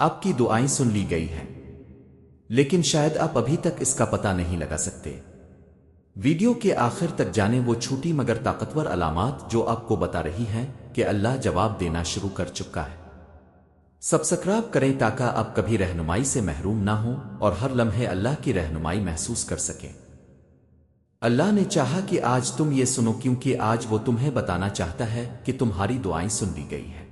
آپ کی دعائیں سن لی گئی ہیں، لیکن شاید آپ ابھی تک اس کا پتہ نہیں لگا سکتے۔ ویڈیو کے آخر تک جانے وہ چھوٹی مگر طاقتور علامات جو آپ کو بتا رہی ہیں کہ اللہ جواب دینا شروع کر چکا ہے۔ سبسکرائب کریں تاکہ آپ کبھی رہنمائی سے محروم نہ ہوں اور ہر لمحے اللہ کی رہنمائی محسوس کر سکیں۔ اللہ نے چاہا کہ آج تم یہ سنو کیونکہ آج وہ تمہیں بتانا چاہتا ہے کہ تمہاری دعائیں سن لی گئی ہیں۔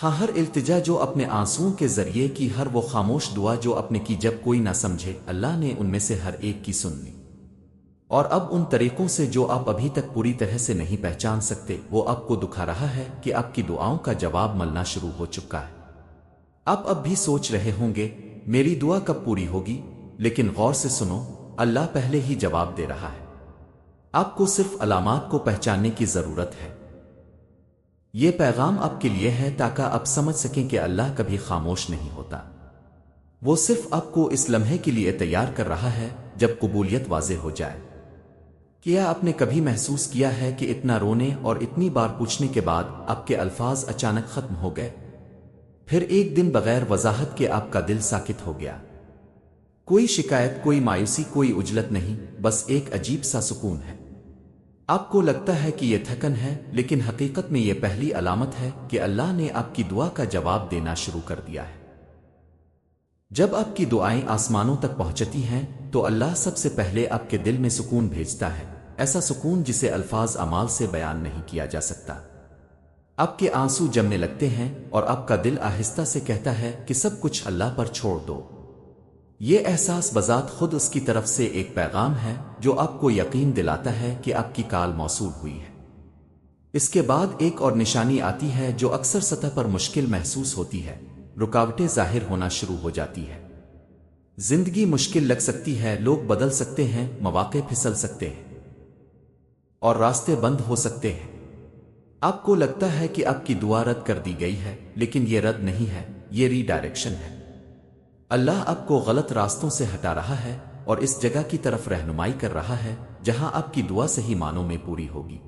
ہاں، ہر التجا جو اپنے آنسوؤں کے ذریعے کی، ہر وہ خاموش دعا جو اپنے کی جب کوئی نہ سمجھے، اللہ نے ان میں سے ہر ایک کی سن لی۔ اور اب ان طریقوں سے جو آپ ابھی تک پوری طرح سے نہیں پہچان سکتے، وہ آپ کو دکھا رہا ہے کہ آپ کی دعاؤں کا جواب ملنا شروع ہو چکا ہے۔ آپ اب بھی سوچ رہے ہوں گے میری دعا کب پوری ہوگی، لیکن غور سے سنو، اللہ پہلے ہی جواب دے رہا ہے۔ آپ کو صرف علامات کو پہچاننے کی ضرورت ہے۔ یہ پیغام آپ کے لیے ہے تاکہ آپ سمجھ سکیں کہ اللہ کبھی خاموش نہیں ہوتا۔ وہ صرف آپ کو اس لمحے کے لیے تیار کر رہا ہے جب قبولیت واضح ہو جائے۔ کیا آپ نے کبھی محسوس کیا ہے کہ اتنا رونے اور اتنی بار پوچھنے کے بعد آپ کے الفاظ اچانک ختم ہو گئے؟ پھر ایک دن بغیر وضاحت کے آپ کا دل ساکت ہو گیا۔ کوئی شکایت، کوئی مایوسی، کوئی عجلت نہیں، بس ایک عجیب سا سکون ہے۔ آپ کو لگتا ہے کہ یہ تھکن ہے، لیکن حقیقت میں یہ پہلی علامت ہے کہ اللہ نے آپ کی دعا کا جواب دینا شروع کر دیا ہے۔ جب آپ کی دعائیں آسمانوں تک پہنچتی ہیں تو اللہ سب سے پہلے آپ کے دل میں سکون بھیجتا ہے، ایسا سکون جسے الفاظ اعمال سے بیان نہیں کیا جا سکتا۔ آپ کے آنسو جمنے لگتے ہیں اور آپ کا دل آہستہ سے کہتا ہے کہ سب کچھ اللہ پر چھوڑ دو۔ یہ احساس بذات خود اس کی طرف سے ایک پیغام ہے جو آپ کو یقین دلاتا ہے کہ آپ کی کال موصول ہوئی ہے۔ اس کے بعد ایک اور نشانی آتی ہے جو اکثر سطح پر مشکل محسوس ہوتی ہے، رکاوٹیں ظاہر ہونا شروع ہو جاتی ہے۔ زندگی مشکل لگ سکتی ہے، لوگ بدل سکتے ہیں، مواقع پھسل سکتے ہیں اور راستے بند ہو سکتے ہیں۔ آپ کو لگتا ہے کہ آپ کی دعا رد کر دی گئی ہے، لیکن یہ رد نہیں ہے، یہ ری ڈائریکشن ہے۔ اللہ آپ کو غلط راستوں سے ہٹا رہا ہے اور اس جگہ کی طرف رہنمائی کر رہا ہے جہاں آپ کی دعا صحیح معنوں میں پوری ہوگی۔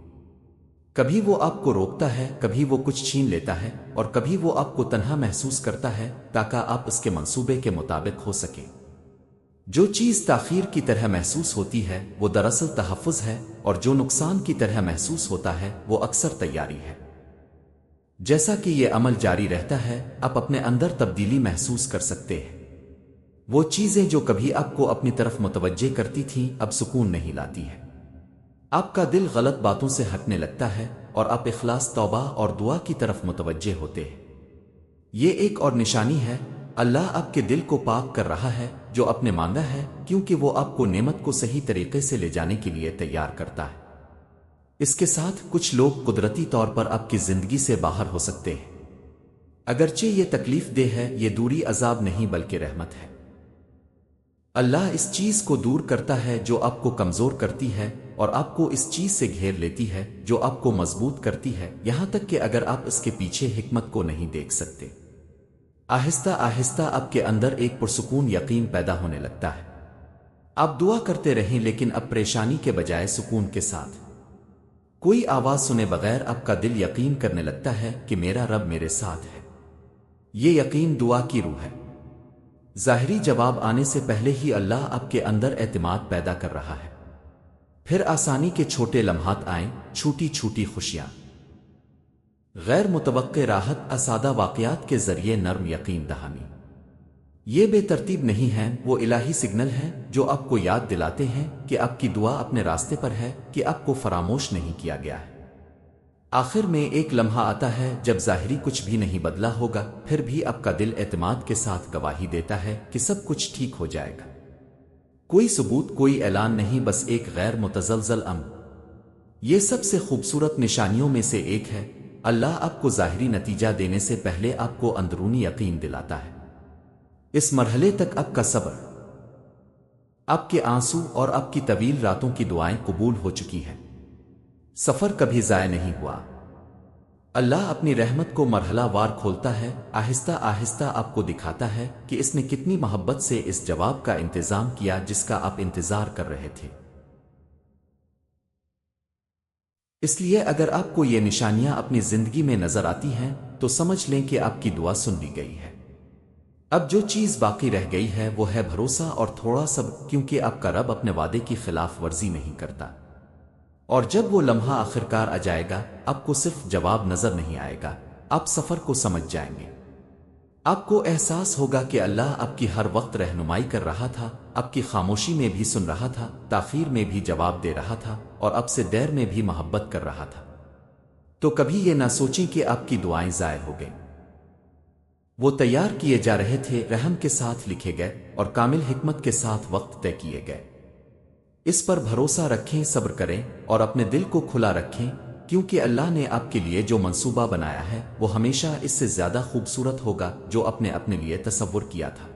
کبھی وہ آپ کو روکتا ہے، کبھی وہ کچھ چھین لیتا ہے، اور کبھی وہ آپ کو تنہا محسوس کرتا ہے تاکہ آپ اس کے منصوبے کے مطابق ہو سکیں۔ جو چیز تاخیر کی طرح محسوس ہوتی ہے وہ دراصل تحفظ ہے، اور جو نقصان کی طرح محسوس ہوتا ہے وہ اکثر تیاری ہے۔ جیسا کہ یہ عمل جاری رہتا ہے، آپ اپنے اندر تبدیلی محسوس کر سکتے ہیں۔ وہ چیزیں جو کبھی آپ کو اپنی طرف متوجہ کرتی تھیں اب سکون نہیں لاتی ہے۔ آپ کا دل غلط باتوں سے ہٹنے لگتا ہے اور آپ اخلاص، توبہ اور دعا کی طرف متوجہ ہوتے ہیں۔ یہ ایک اور نشانی ہے، اللہ آپ کے دل کو پاک کر رہا ہے جو آپ نے مانگا ہے، کیونکہ وہ آپ کو نعمت کو صحیح طریقے سے لے جانے کے لیے تیار کرتا ہے۔ اس کے ساتھ کچھ لوگ قدرتی طور پر آپ کی زندگی سے باہر ہو سکتے ہیں۔ اگرچہ یہ تکلیف دہ ہے، یہ دوری عذاب نہیں بلکہ رحمت ہے۔ اللہ اس چیز کو دور کرتا ہے جو آپ کو کمزور کرتی ہے اور آپ کو اس چیز سے گھیر لیتی ہے جو آپ کو مضبوط کرتی ہے، یہاں تک کہ اگر آپ اس کے پیچھے حکمت کو نہیں دیکھ سکتے۔ آہستہ آہستہ آپ کے اندر ایک پرسکون یقین پیدا ہونے لگتا ہے۔ آپ دعا کرتے رہیں لیکن اب پریشانی کے بجائے سکون کے ساتھ۔ کوئی آواز سنے بغیر آپ کا دل یقین کرنے لگتا ہے کہ میرا رب میرے ساتھ ہے۔ یہ یقین دعا کی روح ہے۔ ظاہری جواب آنے سے پہلے ہی اللہ آپ کے اندر اعتماد پیدا کر رہا ہے۔ پھر آسانی کے چھوٹے لمحات آئیں، چھوٹی چھوٹی خوشیاں، غیر متوقع راحت، اسادہ واقعات کے ذریعے نرم یقین دہانی۔ یہ بے ترتیب نہیں ہیں، وہ الہی سگنل ہیں جو آپ کو یاد دلاتے ہیں کہ آپ کی دعا اپنے راستے پر ہے، کہ آپ کو فراموش نہیں کیا گیا ہے۔ آخر میں ایک لمحہ آتا ہے جب ظاہری کچھ بھی نہیں بدلا ہوگا، پھر بھی آپ کا دل اعتماد کے ساتھ گواہی دیتا ہے کہ سب کچھ ٹھیک ہو جائے گا۔ کوئی ثبوت، کوئی اعلان نہیں، بس ایک غیر متزلزل امن۔ یہ سب سے خوبصورت نشانیوں میں سے ایک ہے، اللہ آپ کو ظاہری نتیجہ دینے سے پہلے آپ کو اندرونی یقین دلاتا ہے۔ اس مرحلے تک آپ کا صبر، آپ کے آنسو اور آپ کی طویل راتوں کی دعائیں قبول ہو چکی ہیں۔ سفر کبھی ضائع نہیں ہوا۔ اللہ اپنی رحمت کو مرحلہ وار کھولتا ہے، آہستہ آہستہ آپ کو دکھاتا ہے کہ اس نے کتنی محبت سے اس جواب کا انتظام کیا جس کا آپ انتظار کر رہے تھے۔ اس لیے اگر آپ کو یہ نشانیاں اپنی زندگی میں نظر آتی ہیں تو سمجھ لیں کہ آپ کی دعا سن لی گئی ہے۔ اب جو چیز باقی رہ گئی ہے وہ ہے بھروسہ اور تھوڑا صبر، کیونکہ آپ کا رب اپنے وعدے کی خلاف ورزی نہیں کرتا۔ اور جب وہ لمحہ آخرکار آ جائے گا، آپ کو صرف جواب نظر نہیں آئے گا، آپ سفر کو سمجھ جائیں گے۔ آپ کو احساس ہوگا کہ اللہ آپ کی ہر وقت رہنمائی کر رہا تھا، آپ کی خاموشی میں بھی سن رہا تھا، تاخیر میں بھی جواب دے رہا تھا، اور اب سے دیر میں بھی محبت کر رہا تھا۔ تو کبھی یہ نہ سوچیں کہ آپ کی دعائیں ضائع ہو گئیں۔ وہ تیار کیے جا رہے تھے، رحم کے ساتھ لکھے گئے اور کامل حکمت کے ساتھ وقت طے کیے گئے۔ اس پر بھروسہ رکھیں، صبر کریں اور اپنے دل کو کھلا رکھیں، کیونکہ اللہ نے آپ کے لیے جو منصوبہ بنایا ہے وہ ہمیشہ اس سے زیادہ خوبصورت ہوگا جو اپنے لیے تصور کیا تھا۔